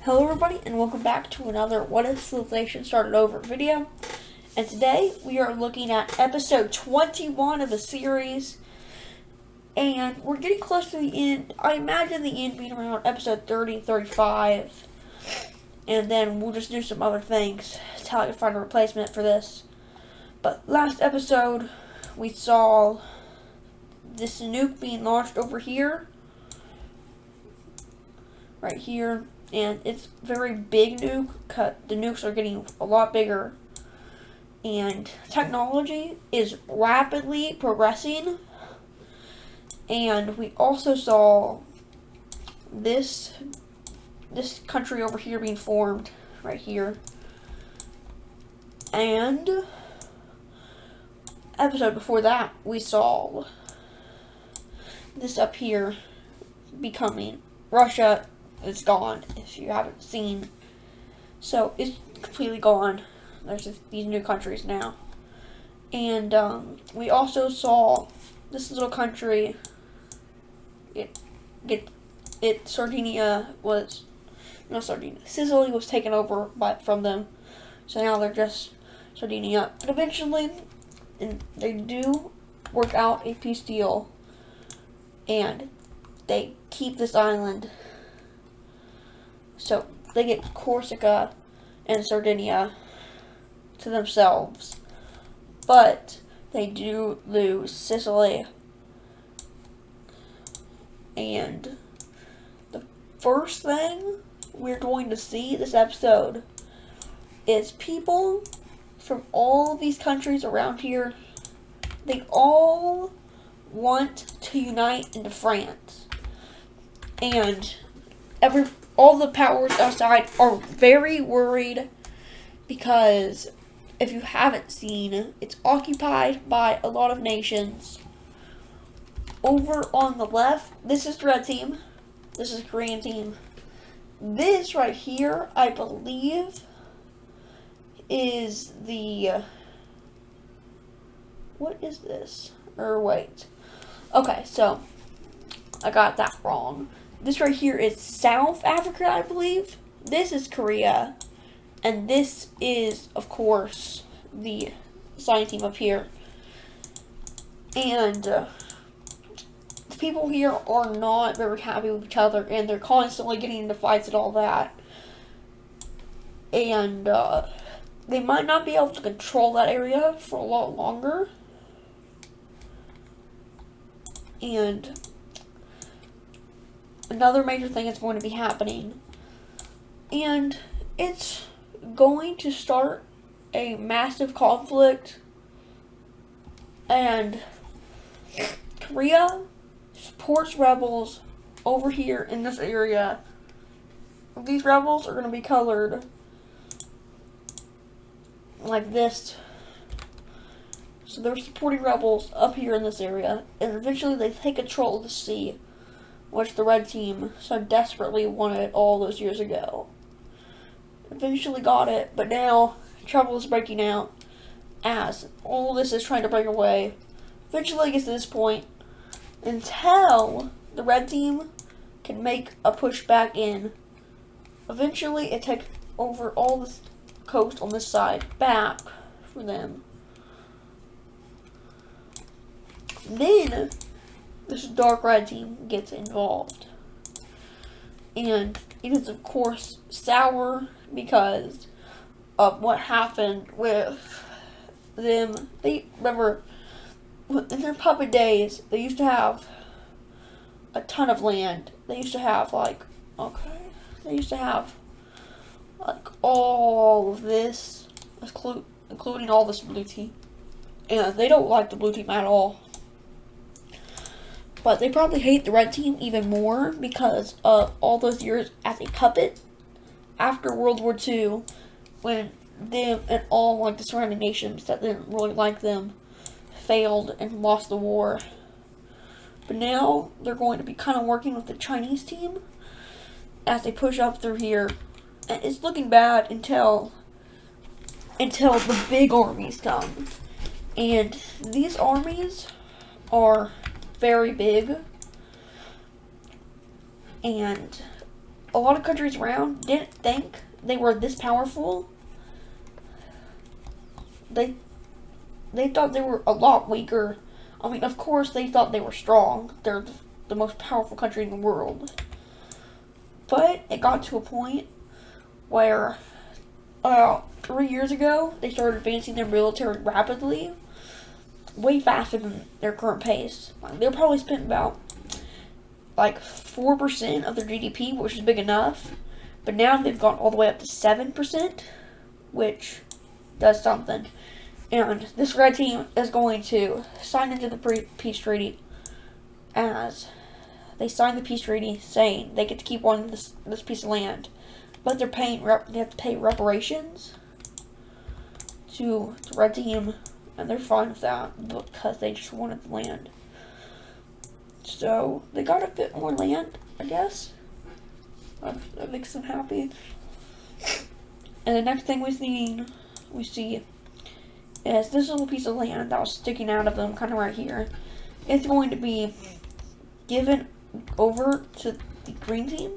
Hello everybody and welcome back to another What If Civilization Started Over video. And today we are looking at episode 21 of the series. And we're getting close to the end. I imagine the end being around episode 30, 35. And then we'll just do some other things until I can find a replacement for this. But last episode we saw this nuke being launched over here. Right here. And it's a very big nuke. The nukes are getting a lot bigger. And technology is rapidly progressing. And we also saw this country over here being formed. Right here. And episode before that, we saw this up here becoming Russia. It's gone, if you haven't seen. So, it's completely gone. There's these new countries now. And, we also saw this little country, Sardinia was, not Sardinia, Sicily was taken over from them. So now they're just Sardinia. But eventually, they do work out a peace deal. And they keep this island. So, they get Corsica and Sardinia to themselves. But, they do lose Sicily. And, the first thing we're going to see this episode is people from all of these countries around here. They all want to unite into France. And, all the powers outside are very worried because if you haven't seen, it's occupied by a lot of nations. Over on the left, this is the red team. This is the Korean team. This right here, I believe, is the... What is this? Or wait. Okay, so I got that wrong. This right here is South Africa, I believe. This is Korea. And this is, of course, the sign team up here. And the people here are not very happy with each other. And they're constantly getting into fights and all that. And they might not be able to control that area for a lot longer. And another major thing is going to be happening. And it's going to start a massive conflict. And Korea supports rebels over here in this area. These rebels are going to be colored like this. So they're supporting rebels up here in this area. And eventually they take control of the sea, which the red team so desperately wanted all those years ago. Eventually got it, but now trouble is breaking out as all this is trying to break away. Eventually it gets to this point until the red team can make a push back in. Eventually it takes over all this coast on this side back for them. Then this dark red team gets involved. And it is, of course, sour because of what happened with them. They remember, in their puppet days, they used to have a ton of land. They used to have, all of this, including all this blue team. And they don't like the blue team at all. But they probably hate the red team even more because of all those years as a puppet after World War II, when them and all the surrounding nations that didn't really like them failed and lost the war. But now they're going to be kind of working with the Chinese team as they push up through here. And it's looking bad until the big armies come. And these armies are very big, and a lot of countries around didn't think they were this powerful. They thought they were a lot weaker. I mean, of course, they thought they were strong. They're the most powerful country in the world. But it got to a point where, about 3 years ago, they started advancing their military rapidly, way faster than their current pace. Like, they probably spent about, 4% of their GDP, which is big enough. But now they've gone all the way up to 7%, which does something. And this red team is going to sign into the peace treaty, as they signed the peace treaty saying they get to keep on this piece of land, but they have to pay reparations to the red team, and they're fine with that because they just wanted the land. So they got a bit more land, I guess. That makes them happy. And the next thing we see is this little piece of land that was sticking out of them, kind of right here. It's going to be given over to the green team,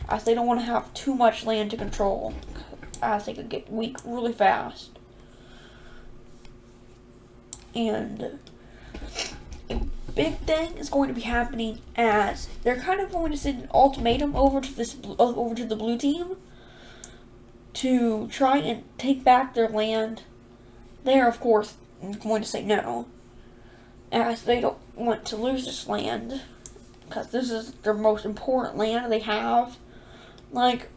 as they don't want to have too much land to control, as they could get weak really fast. And a big thing is going to be happening, as they're kind of going to send an ultimatum over to the blue team to try and take back their land. They're, of course, going to say no, as they don't want to lose this land, because this is their most important land they have. Like,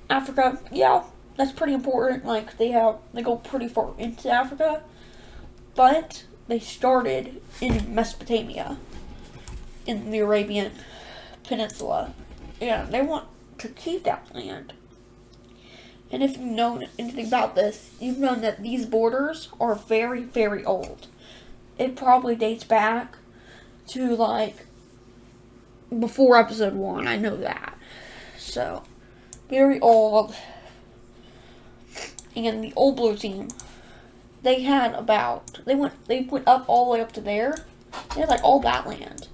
Africa, yeah, that's pretty important. Like, they go pretty far into Africa, but they started in Mesopotamia, in the Arabian Peninsula, and they want to keep that land. And if you know anything about this, you've known that these borders are very, very old. It probably dates back to, before episode 1, I know that. So, very old. And the old blue team, they went up all the way up to there. They had, all that land.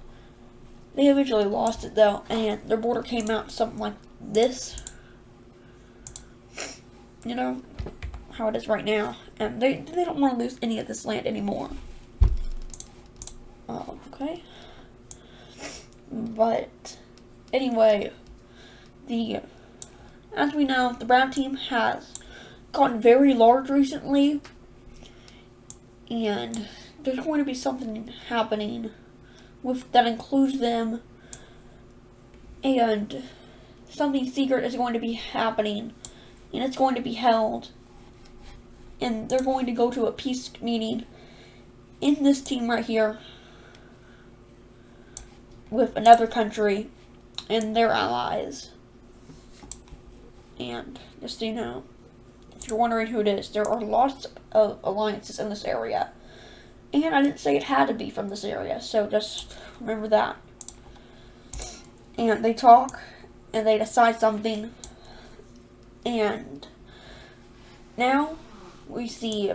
They eventually lost it, though, and their border came out something like this. You know, how it is right now. And they don't want to lose any of this land anymore. Okay. But, anyway, as we know, the brown team has gotten very large recently. And there's going to be something happening that includes them. And something secret is going to be happening. And it's going to be held. And they're going to go to a peace meeting in this team right here with another country and their allies. And just so you know, if you're wondering who it is, there are lots of alliances in this area. And I didn't say it had to be from this area, so just remember that. And they talk, and they decide something. And now we see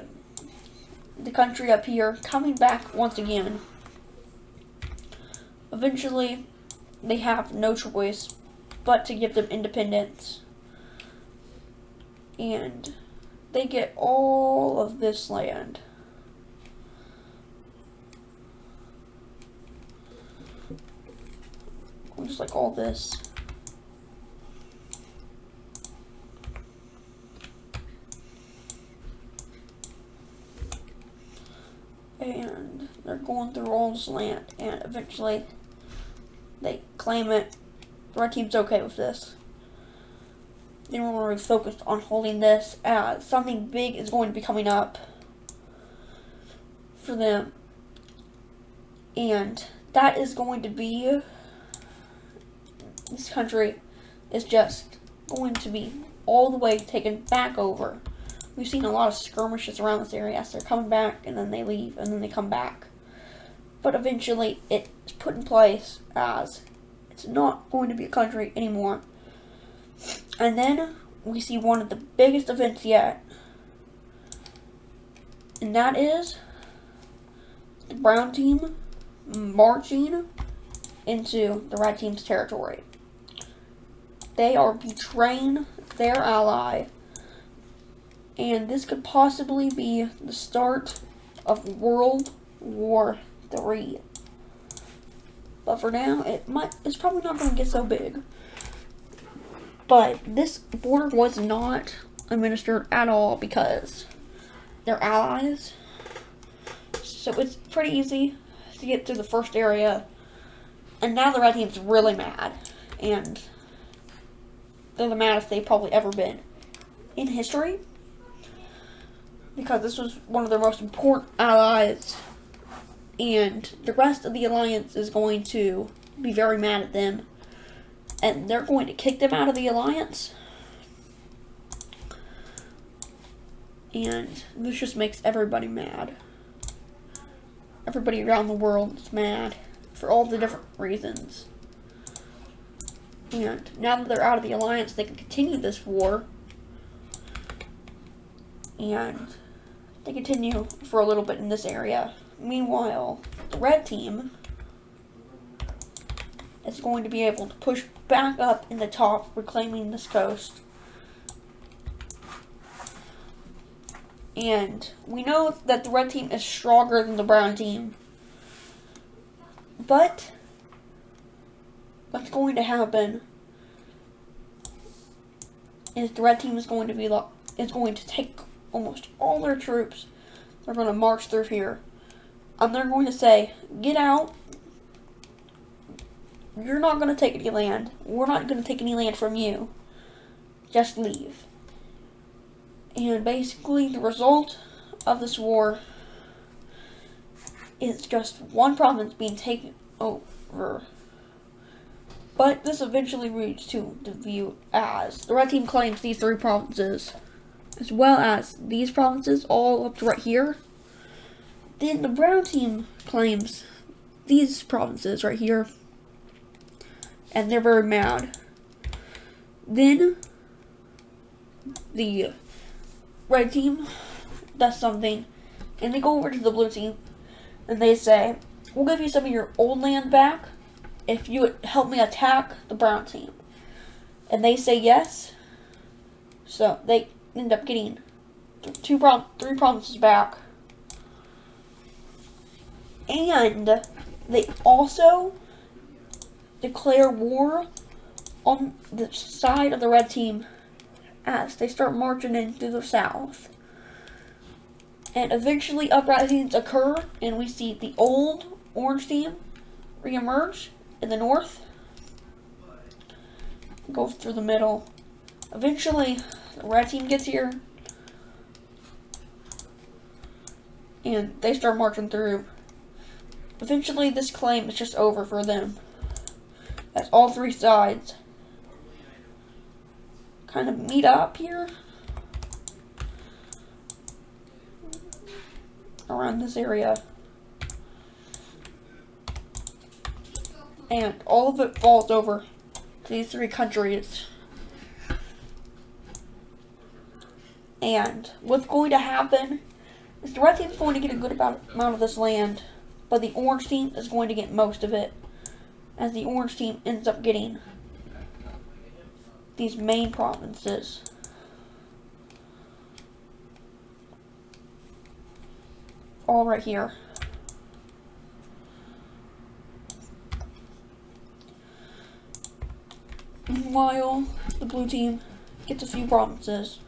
the country up here coming back once again. Eventually, they have no choice but to give them independence. And they get all of this land. Just like all this. And they're going through all this land, and eventually they claim it. The red team's okay with this. They don't want to be focused on holding this, as something big is going to be coming up for them. And that is going to be, this country is just going to be all the way taken back over. We've seen a lot of skirmishes around this area, so they're coming back, and then they leave, and then they come back. But eventually, it's put in place as it's not going to be a country anymore. And then we see one of the biggest events yet. And that is the brown team marching into the red team's territory. They are betraying their ally, and this could possibly be the start of World War III. But for now, it's probably not going to get so big. But this border was not administered at all because they're allies. So it's pretty easy to get through the first area. And now the red team's really mad. And they're the maddest they've probably ever been in history. Because this was one of their most important allies. And the rest of the alliance is going to be very mad at them. And they're going to kick them out of the alliance. And this just makes everybody mad. Everybody around the world is mad for all the different reasons. And now that they're out of the alliance, they can continue this war. And they continue for a little bit in this area. Meanwhile, the red team is going to be able to push back up in the top, reclaiming this coast. And we know that the red team is stronger than the brown team. But what's going to happen is the red team is going to take almost all their troops. They're going to march through here. And they're going to say, get out. You're not going to take any land. We're not going to take any land from you. Just leave. And basically, the result of this war is just one province being taken over. But this eventually leads to the view as the red team claims these 3 provinces, as well as these provinces all up to right here. Then the brown team claims these provinces right here, and they're very mad. Then the red team does something, and they go over to the blue team, and they say, we'll give you some of your old land back if you would help me attack the brown team. And they say yes, so they end up getting 3 provinces back. And they also declare war on the side of the red team as they start marching into the south. And eventually uprisings occur, and we see the old orange team reemerge in the north, go through the middle. Eventually, the red team gets here, and they start marching through. Eventually, this claim is just over for them, as all 3 sides kind of meet up here around this area, and all of it falls over to these 3 countries. And what's going to happen is the red team is going to get a good amount of this land, but the orange team is going to get most of it, as the orange team ends up getting these main provinces. All right here. Meanwhile, the blue team gets a few provinces.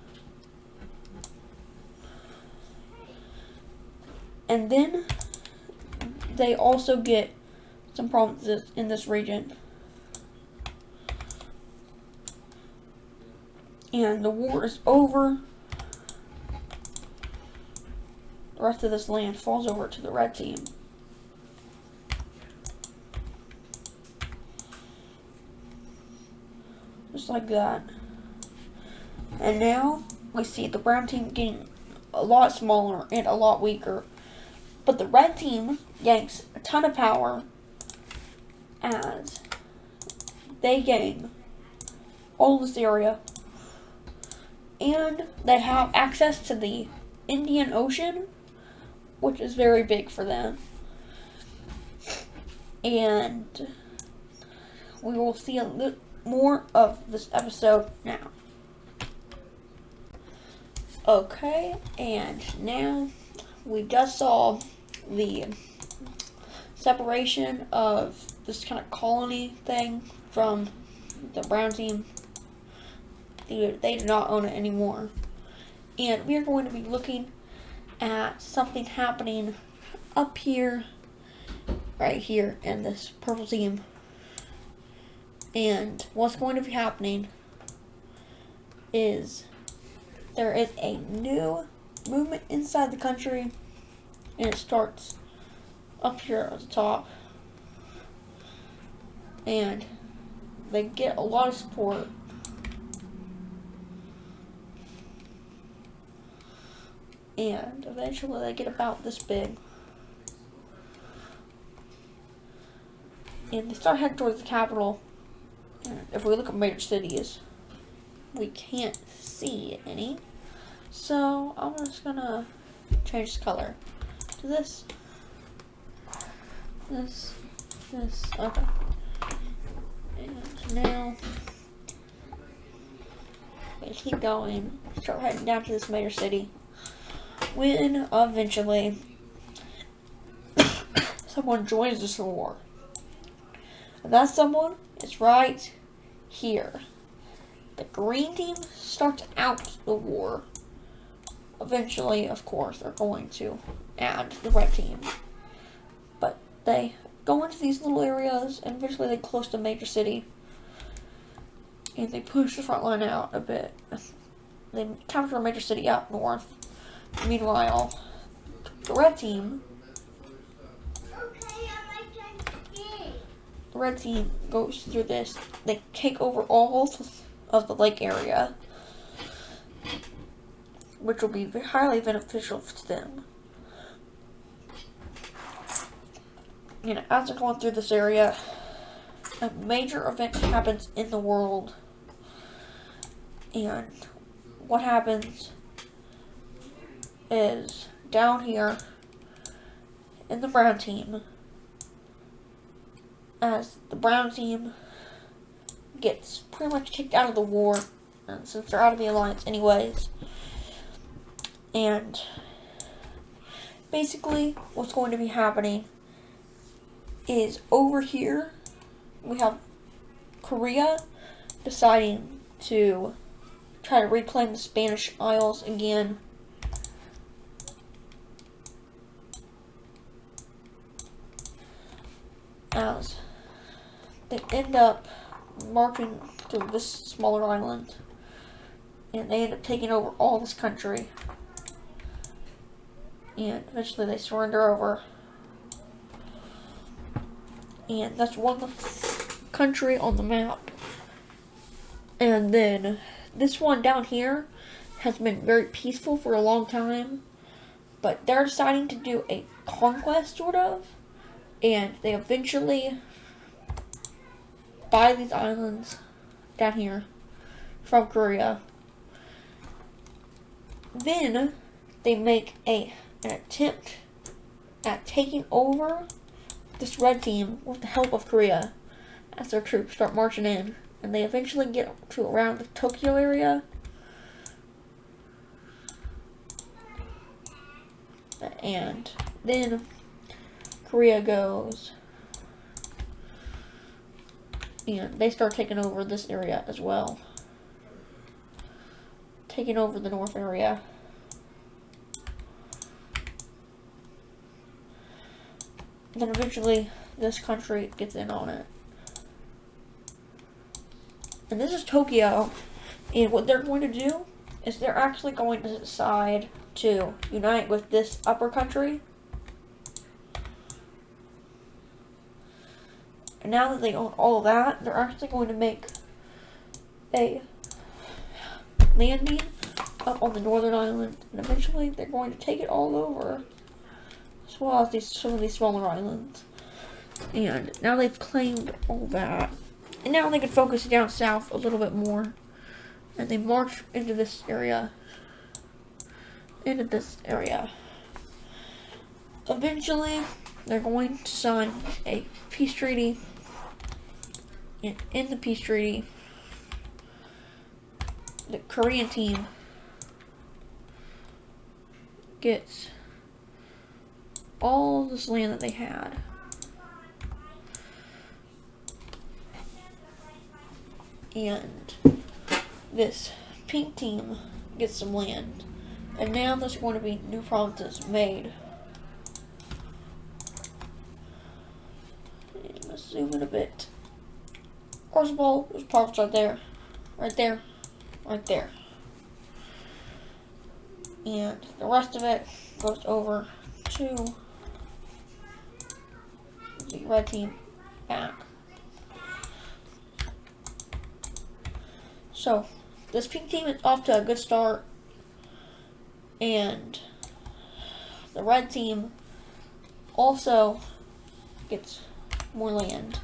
And then they also get some provinces in this region. And the war is over. The rest of this land falls over to the red team. Just like that. And now we see the brown team getting a lot smaller and a lot weaker. But the red team gains a ton of power as they gain all this area. And they have access to the Indian Ocean, which is very big for them. And we will see a little more of this episode now. Okay, and now we just saw the separation of this kind of colony thing from the brown team. They do not own it anymore. And we are going to be looking at something happening up here, right here in this purple team. And what's going to be happening is there is a new movement inside the country, and it starts up here at the top. And they get a lot of support. And eventually they get about this big. And they start heading towards the capital. And if we look at major cities, we can't see any. So I'm just gonna change the color to this. This. Okay. And now we keep going. Start heading down to this major city. When eventually someone joins this war. And that someone is right here. The green team starts out the war. Eventually, of course, they're going to add the red team. But they go into these little areas, and eventually they close to a major city. And they push the front line out a bit. They capture a major city up north. Meanwhile, the red team goes through this. They take over all of the lake area, which will be highly beneficial to them. You know, as they're going through this area, a major event happens in the world. And what happens is down here in the brown team, as the brown team gets pretty much kicked out of the war, and since they're out of the alliance anyways. And basically what's going to be happening is over here we have Korea deciding to try to reclaim the Spanish Isles again. As they end up marching through this smaller island, and they end up taking over all this country, and eventually they surrender over, and that's one country on the map. And then this one down here has been very peaceful for a long time, but they're deciding to do a conquest sort of. And they eventually buy these islands down here from Korea. Then they make an attempt at taking over this red team with the help of Korea as their troops start marching in. And they eventually get to around the Tokyo area. And then Korea goes, and they start taking over this area as well. Taking over the north area. And then eventually this country gets in on it. And this is Tokyo, and what they're going to do is they're actually going to decide to unite with this upper country. And now that they own all of that, they're actually going to make a landing up on the northern island, and eventually they're going to take it all over, as well as some of these smaller islands. And now they've claimed all that, and now they can focus down south a little bit more, and they march into this area. Eventually, they're going to sign a peace treaty And in the peace treaty, the Korean team gets all this land that they had. And this pink team gets some land. And now there's going to be new provinces made. Let's zoom in a bit. First of all, there's province right there. Right there. Right there. And the rest of it goes over to the red team back. So, this pink team is off to a good start, and the red team also gets more land.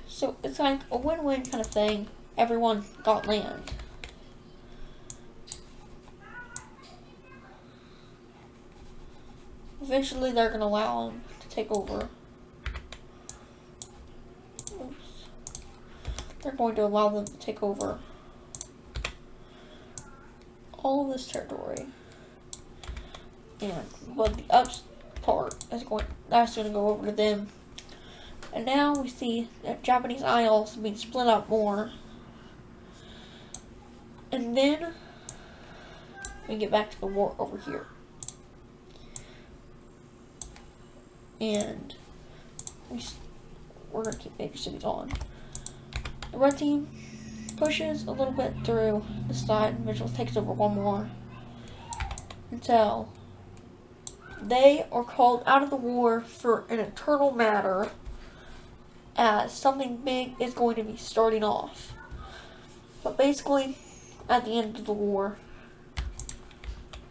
So, it's like a win-win kind of thing. Everyone got land. Eventually, they're going to allow them to take over. Oops. They're going to allow them to take over all of this territory. But the ups part is going to go over to them. And now we see that Japanese Isles being split up more. And then we get back to the war over here. And we're going to keep major cities on. The red team pushes a little bit through the side and eventually takes over one more until they are called out of the war for an eternal matter, as something big is going to be starting off. But basically, at the end of the war,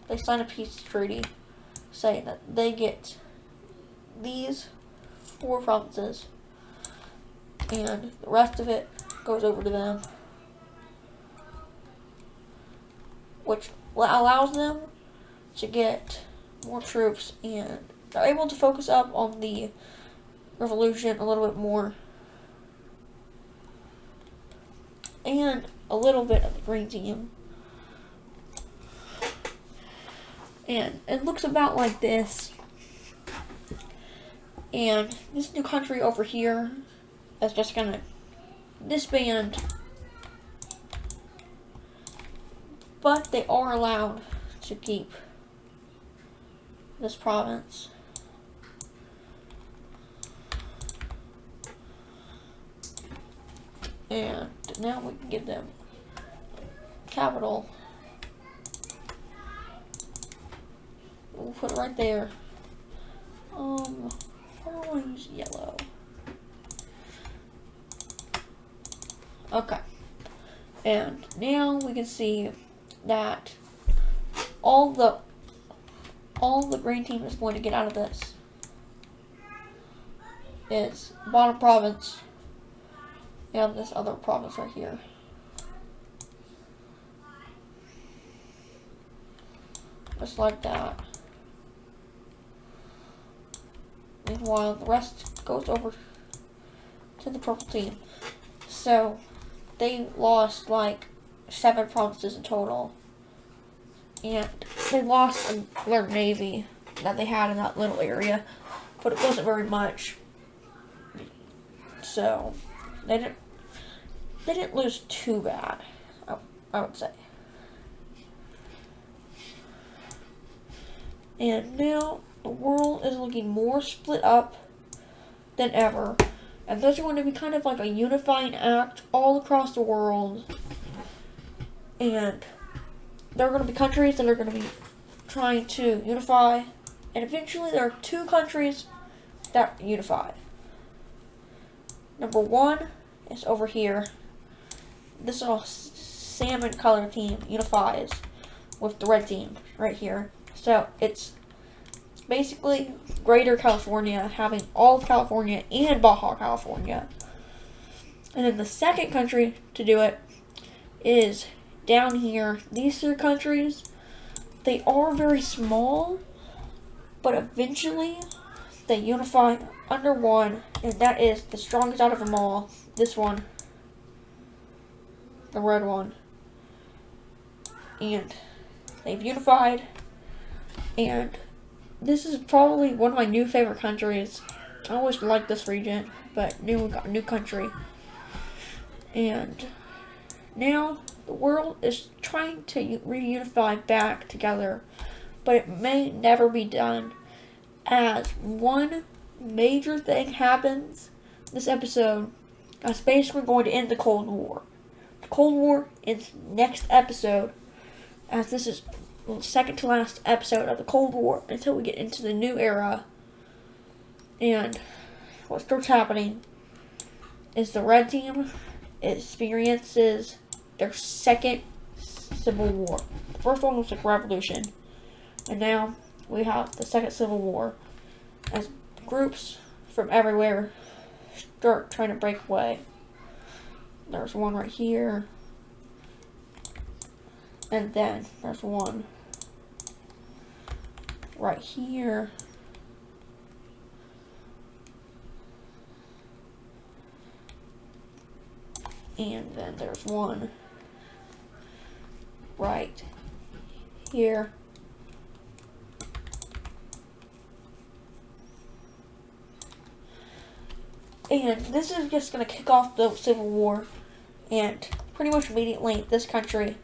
they sign a peace treaty saying that they get these 4 provinces and the rest of it goes over to them, which allows them to get more troops, and they're able to focus up on the revolution a little bit more, and a little bit of the green team. And it looks about like this. And this new country over here is just gonna disband. But they are allowed to keep this province. And now we can give them capital. We'll put it right there. I want to use yellow. Okay. And now we can see that all the green team is going to get out of this is bottom province and this other province right here. Just like that. Meanwhile, the rest goes over to the purple team. So, they lost like 7 provinces in total. And they lost their navy that they had in that little area. But it wasn't very much. So, they didn't lose too bad, I would say. And now the world is looking more split up than ever. And those are going to be kind of like a unifying act all across the world. And there are going to be countries that are going to be trying to unify. And eventually there are 2 countries that unify. Number 1 is over here. This little salmon colored team unifies with the red team right here. So it's basically Greater California having all of California and Baja California. And then the second country to do it is down here. These 3 countries, they are very small, but eventually they unify under one, and that is the strongest out of them all, this one, the red one, and they've unified, and this is probably one of my new favorite countries. I always liked this region, but we got a new country, and now the world is trying to reunify back together, but it may never be done, as one major thing happens this episode that's basically going to end the Cold War. The Cold War is next episode, as this is the second to last episode of the Cold War until we get into the new era. And what starts happening is the red team experiences their second civil war. The first one was a revolution, and now we have the second civil war as groups from everywhere start trying to break away. There's one right here, and then there's one right here, and then there's one right here. And this is just going to kick off the Civil War, and pretty much immediately this country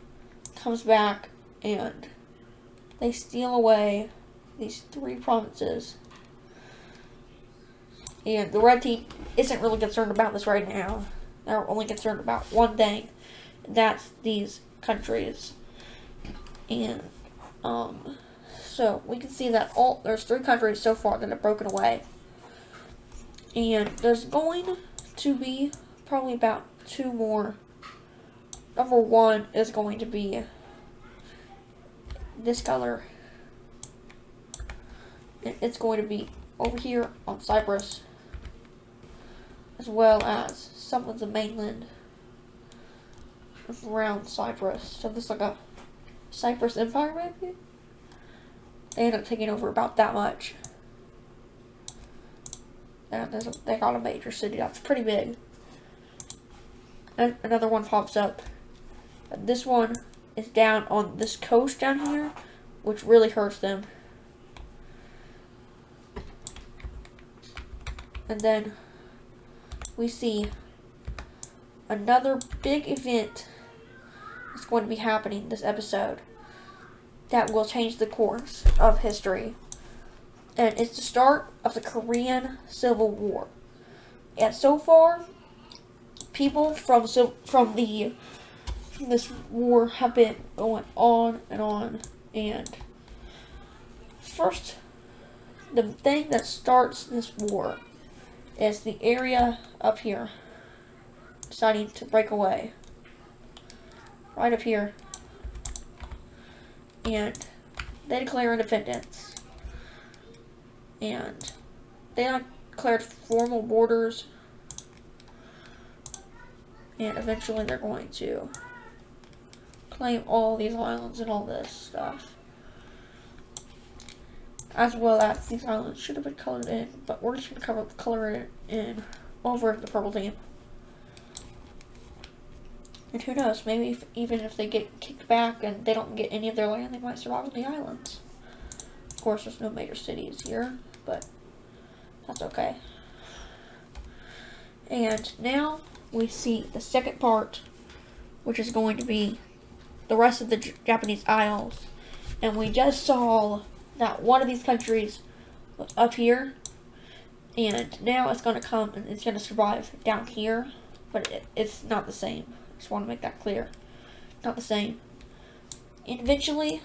comes back and they steal away these 3 provinces. And the red team isn't really concerned about this right now. They're only concerned about one thing, and that's these countries. And so we can see that there's 3 countries so far that have broken away. And there's going to be probably about 2 more. Number 1 is going to be this color. It's going to be over here on Cyprus, as well as some of the mainland around Cyprus. So this is like a Cyprus Empire, maybe? They end up taking over about that much. And they got a major city that's pretty big. And another one pops up. And this one is down on this coast down here, which really hurts them. And then we see another big event that's going to be happening this episode that will change the course of history. And it's the start of the Korean Civil War. And so far, people from this war have been going on and on. And first, the thing that starts this war is the area up here deciding to break away. Right up here. And they declare independence. And they declared formal borders, and eventually they're going to claim all these islands and all this stuff, as well as these islands should have been colored in, but we're just going to color it in over the purple team. And who knows, maybe even if they get kicked back and they don't get any of their land, they might survive on the islands. Of course, there's no major cities here, but that's okay. And now we see the second part, which is going to be the rest of the Japanese Isles. And we just saw that one of these countries was up here, and now it's going to come and it's going to survive down here, but it's not the same. I just want to make that clear. Not the same. And eventually,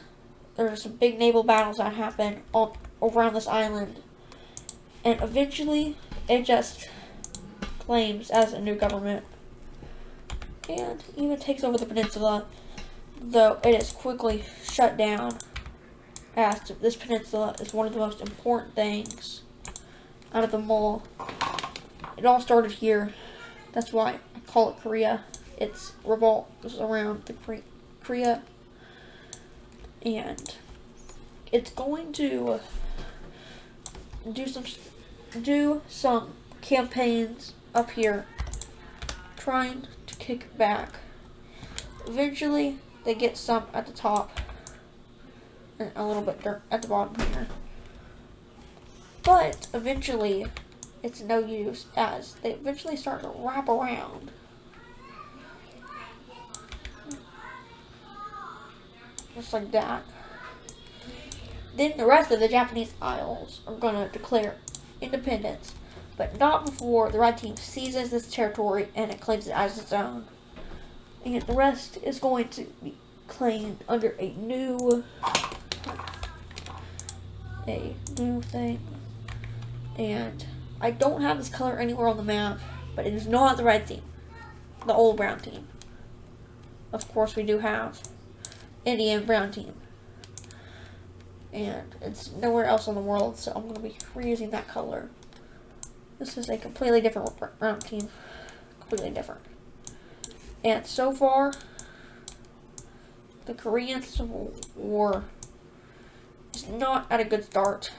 there's some big naval battles that happen all around this island. And eventually, it just claims as a new government. And even takes over the peninsula, though it is quickly shut down, as this peninsula is one of the most important things out of them all. It all started here. That's why I call it Korea. Its revolt was around the Korea. And it's going to do some campaigns up here trying to kick back. Eventually, they get some at the top and a little bit dirt at the bottom here. But eventually, it's no use as they eventually start to wrap around. Just like that. Then the rest of the Japanese Isles are going to declare independence, but not before the red team seizes this territory and it claims it as its own. And the rest is going to be claimed under a new thing. And I don't have this color anywhere on the map, but it is not the red team, the old brown team. Of course, we do have Indian brown team, and it's nowhere else in the world, so I'm going to be reusing that color. This is a completely different brown team, completely different. And so far, the Korean Civil War is not at a good start,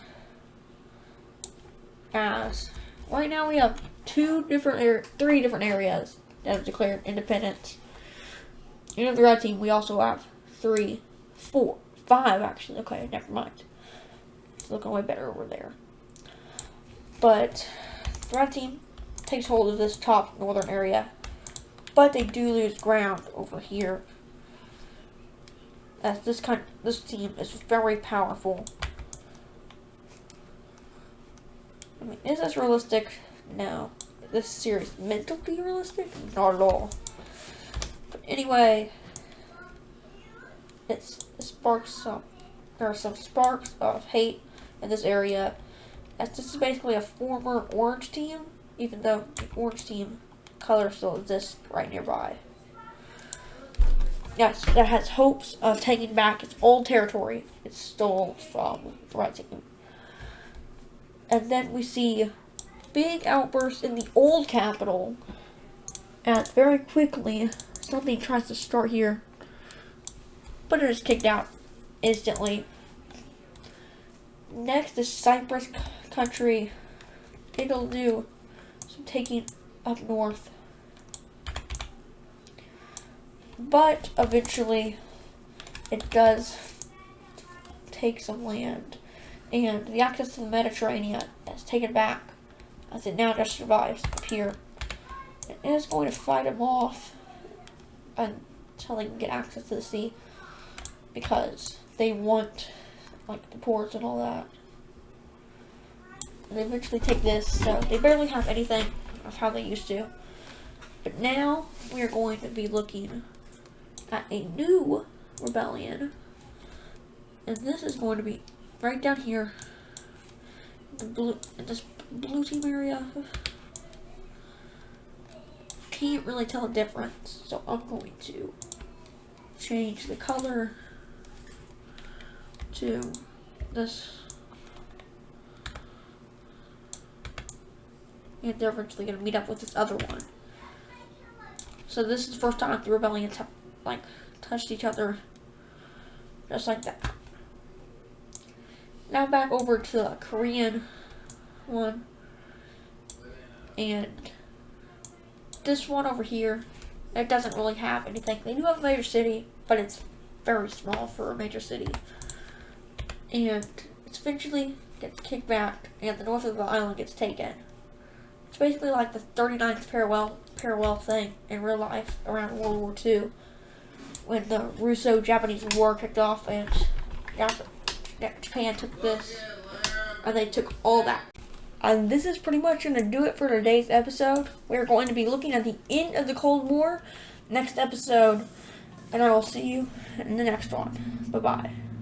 as right now we have three different areas that have declared independence. In the red team, we also have 5 actually. Okay, never mind. It's looking way better over there. But the red team takes hold of this top northern area, but they do lose ground over here, as this team is very powerful. I mean, is this realistic? No. This series meant to be realistic? Not at all. But anyway, there are some sparks of hate in this area, as this is basically a former orange team, even though the orange team color still exists right nearby. Yes, that has hopes of taking back its old territory it stole from the red team. And then we see big outbursts in the old capital, and very quickly something tries to start here, but it is kicked out instantly. Next is Cyprus country. It'll do some taking up north, but eventually it does take some land, and the access to the Mediterranean is taken back, as it now just survives up here. It is going to fight them off until they can get access to the sea, because they want like the ports and all that. And they eventually take this, so they barely have anything of how they used to. But now we are going to be looking at a new rebellion, and this is going to be right down here in this blue team area. Can't really tell a difference, so I'm going to change the color to this, and they're eventually going to meet up with this other one. So this is the first time the rebellions have like touched each other, just like that. Now back over to the Korean one, and this one over here, it doesn't really have anything. They do have a major city, but it's very small for a major city, and it eventually gets kicked back, and the north of the island gets taken. It's basically like the 39th parallel thing in real life around World War II, when the Russo-Japanese War kicked off, and Japan took this, and they took all that. And this is pretty much going to do it for today's episode. We're going to be looking at the end of the Cold War next episode, and I will see you in the next one. Bye-bye.